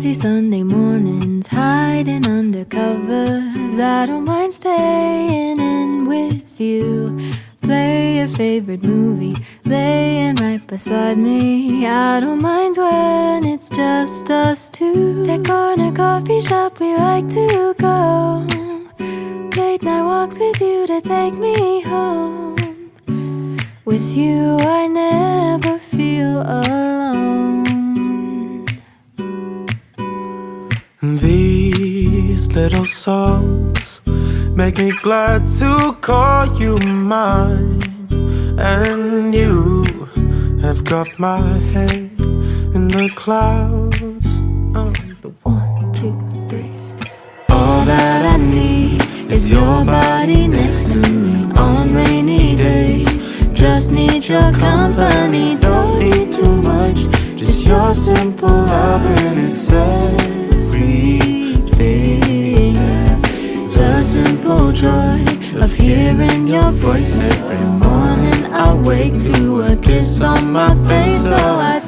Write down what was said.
Lazy Sunday mornings, hiding under covers. I don't mind staying in with you. Play your favorite movie, laying right beside me. I don't mind when it's just us two. That corner coffee shop we like to go. Late night walks with you to take me home. With you I never feel alone. These little songs make me glad to call you mine. And you have got my head in the clouds. 1, 2, 3. All that I need is your body next to me on rainy days. Just need your company, don't need too much. Just your simple love and it's everything. The simple joy of hearing your voice every morning. I wake to a kiss on my face, so I